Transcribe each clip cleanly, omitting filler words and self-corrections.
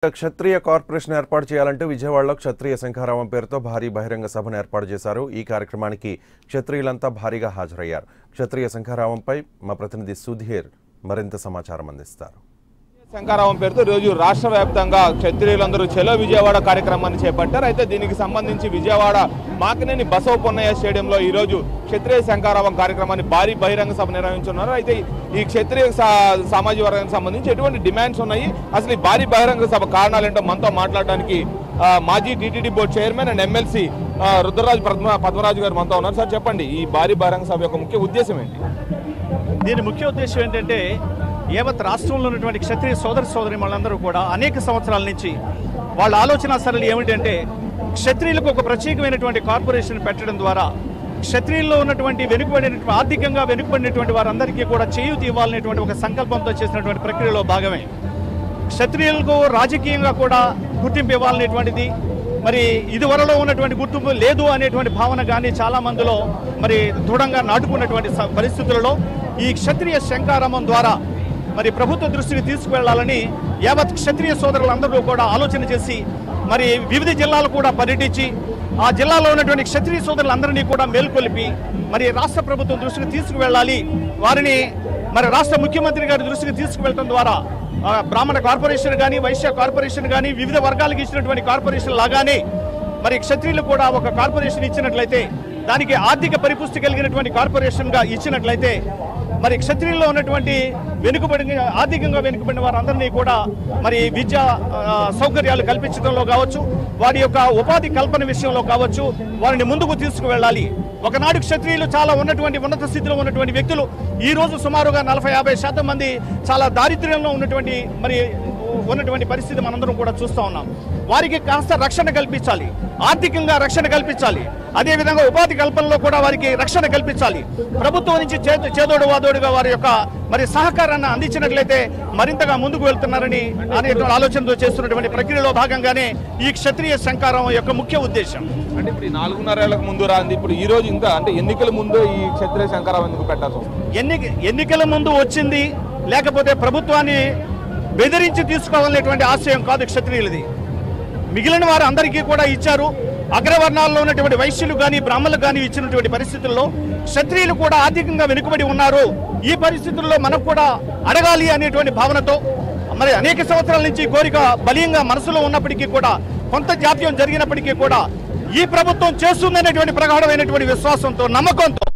క్షత్రియ corporation ఏర్పాటు చేయాలంటూ విజయవాడలో క్షత్రియ శంఖారావం పేరుతో భారీ బహిరంగ సభను ఏర్పాటు చేశారు. ఈ కార్యక్రమానికి క్షత్రియులంతా భారీగా హాజరయ్యారు. క్షత్రియ శంఖారావంపై మా ప్రతినిధి సుధీర్ మరింత సమాచారం అందిస్తారు. శంఖారావం పేరుతో రోజు రాష్ట్ర వ్యాప్తంగా క్షత్రియులందరూ చలో విజయవాడ కార్యక్రమాన్ని చేపట్టారు. అయితే దీనికి సంబంధించి విజయవాడ మాకినేని బసవ పొన్నయ్య స్టేడియంలో ఈరోజు క్షత్రియ శంఖారావం కార్యక్రమాన్ని భారీ బహిరంగ సభ నిర్వహించున్నారు. అయితే ఈ క్షత్రియ సామాజిక వర్గానికి సంబంధించి ఎటువంటి డిమాండ్స్ ఉన్నాయి, అసలు ఈ భారీ బహిరంగ సభ కారణాలేంటో మనతో మాట్లాడడానికి మాజీ TTD board chairman and MLC Rudraraju Padmaraju గారు మనతో ఉన్నారు. సార్ చెప్పండి, ఈ భారీ బహిరంగ సభ యొక్క ముఖ్య ఉద్దేశం ఏంటి? దీని ముఖ్య ఉద్దేశం ఏంటంటే యావత్ రాష్ట్రంలో ఉన్నటువంటి క్షత్రియ సోదరీమణులందరూ కూడా అనేక సంవత్సరాల నుంచి వాళ్ళ ఆలోచన సరళి ఏమిటంటే క్షత్రియులకు ఒక ప్రత్యేకమైనటువంటి కార్పొరేషన్ పెట్టడం ద్వారా క్షత్రియుల్లో ఉన్నటువంటి ఆర్థికంగా వెనుకబడినటువంటి వారందరికీ కూడా చేయూతి ఇవ్వాలనేటువంటి ఒక సంకల్పంతో చేసినటువంటి ప్రక్రియలో భాగమే క్షత్రియులకు రాజకీయంగా కూడా గుర్తింపు ఇవ్వాలనేటువంటిది. మరి ఇదివరలో ఉన్నటువంటి గుర్తింపు లేదు అనేటువంటి భావన కానీ చాలా మందిలో మరి దృఢంగా నాటుకున్నటువంటి పరిస్థితులలో ఈ క్షత్రియ శంఖారావం ద్వారా మరి ప్రభుత్వ దృష్టికి తీసుకువెళ్లాలని యావత్ క్షత్రియ సోదరులందరూ కూడా ఆలోచన చేసి మరి వివిధ జిల్లాలు కూడా పర్యటించి ఆ జిల్లాలో ఉన్నటువంటి క్షత్రియ సోదరులందరినీ కూడా మేల్కొలిపి మరి రాష్ట్ర ప్రభుత్వం దృష్టికి తీసుకువెళ్ళాలి, వారిని మరి రాష్ట్ర ముఖ్యమంత్రి గారి దృష్టికి తీసుకువెళ్ళడం ద్వారా బ్రాహ్మణ కార్పొరేషన్ కానీ వైశ్య కార్పొరేషన్ కానీ వివిధ వర్గాలకు ఇచ్చినటువంటి కార్పొరేషన్ లాగానే మరి క్షత్రియులు కూడా ఒక కార్పొరేషన్ ఇచ్చినట్లయితే, దానికి ఆర్థిక పరిపుష్టి కలిగినటువంటి కార్పొరేషన్గా ఇచ్చినట్లయితే మరి క్షత్రియుల్లో ఉన్నటువంటి ఆర్థికంగా వెనుకబడిన వారందరినీ కూడా మరి విద్యా సౌకర్యాలు కల్పించడంలో కావచ్చు, వారి యొక్క ఉపాధి కల్పన విషయంలో కావచ్చు, వారిని ముందుకు తీసుకువెళ్ళాలి. ఒకనాడు క్షత్రియులు చాలా ఉన్నత స్థితిలో ఉన్నటువంటి వ్యక్తులు ఈ రోజు సుమారుగా 40-50% మంది చాలా దారిద్ర్యంలో ఉన్నటువంటి పరిస్థితి మనందరం కూడా చూస్తూ ఉన్నాం. వారికి కాస్త రక్షణ కల్పించాలి, ఆర్థికంగా రక్షణ కల్పించాలి, అదేవిధంగా ఉపాధి కల్పనలో కూడా వారికి రక్షణ కల్పించాలి. ప్రభుత్వం నుంచి చేదోడు వాదోడుగా వారి యొక్క మరి సహకారాన్ని అందించినట్లయితే మరింతగా ముందుకు వెళ్తున్నారని అనేటువంటి ఆలోచనతో చేస్తున్నటువంటి ప్రక్రియలో భాగంగానే ఈ క్షత్రియ శంఖారావం యొక్క ముఖ్య ఉద్దేశం. అంటే ఇప్పుడు 4.5 ఏళ్లకు ముందు రాంది, ఇప్పుడు ఈ రోజు ఇంకా అంటే ఎన్నికల ముందు ఈ క్షత్రియ శంఖారావం ఎందుకు పెట్టాల్సి? ఎన్నికల ముందు వచ్చింది, లేకపోతే ప్రభుత్వాన్ని బెదిరించి తీసుకోవాలనేటువంటి ఆశయం కాదు క్షత్రియులది. మిగిలిన వారు అందరికీ కూడా ఇచ్చారు. అగ్రవర్ణాల్లో ఉన్నటువంటి వైశ్యులు కానీ బ్రాహ్మణులు కానీ ఇచ్చినటువంటి పరిస్థితుల్లో క్షత్రియులు కూడా ఆర్థికంగా వెనుకబడి ఉన్నారు. ఈ పరిస్థితుల్లో మనకు కూడా అడగాలి అనేటువంటి భావనతో మరి అనేక సంవత్సరాల నుంచి కోరిక బలీయంగా మనసులో ఉన్నప్పటికీ కూడా కొంత జాప్యం జరిగినప్పటికీ కూడా ఈ ప్రభుత్వం చేస్తుందనేటువంటి ప్రగాఢమైనటువంటి విశ్వాసంతో నమ్మకంతో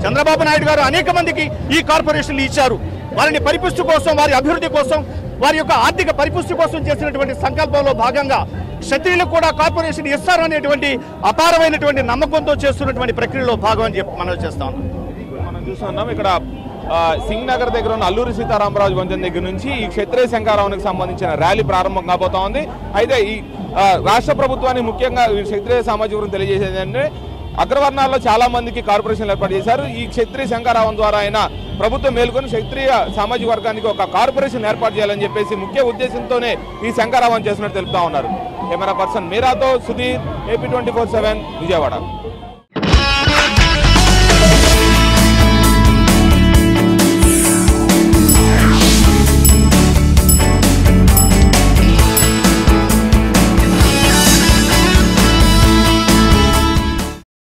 చంద్రబాబు నాయుడు గారు అనేక మందికి ఈ కార్పొరేషన్లు ఇచ్చారు. వారిని పరిపుష్టి కోసం, వారి అభివృద్ధి కోసం, వారి యొక్క ఆర్థిక పరిపుష్టి కోసం చేసినటువంటి సంకల్పంలో భాగంగా క్షత్రియులకు కూడా కార్పొరేషన్ ఇస్తారనేటువంటి అపారమైనటువంటి నమ్మకంతో చేస్తున్నటువంటి ప్రక్రియలో భాగం అని చెప్పి మనం చేస్తా ఉన్నాం. మనం చూస్తున్నాం ఇక్కడ సింగ్ నగర్ దగ్గర ఉన్న అల్లూరి సీతారామరాజు వంతెన దగ్గర నుంచి ఈ క్షత్రియ శంఖారావానికి సంబంధించిన ర్యాలీ ప్రారంభం కాబోతా ఉంది. అయితే ఈ రాష్ట్ర ప్రభుత్వాన్ని ముఖ్యంగా క్షత్రియ సామాజిక వర్గం తెలియజేసేది అంటే అగ్రవర్ణాల్లో చాలా మందికి కార్పొరేషన్లు ఏర్పాటు చేశారు. ఈ క్షత్రియ శంఖారావం ద్వారా అయినా ప్రభుత్వం మేల్కొని క్షత్రియ సామాజిక వర్గానికి ఒక కార్పొరేషన్ ఏర్పాటు చేయాలని చెప్పేసి ముఖ్య ఉద్దేశంతోనే ఈ శంఖారావం చేస్తున్నట్టు తెలుపుతా ఉన్నారు. కెమెరా పర్సన్ మీరాతో సుధీర్, AP24/7 విజయవాడ.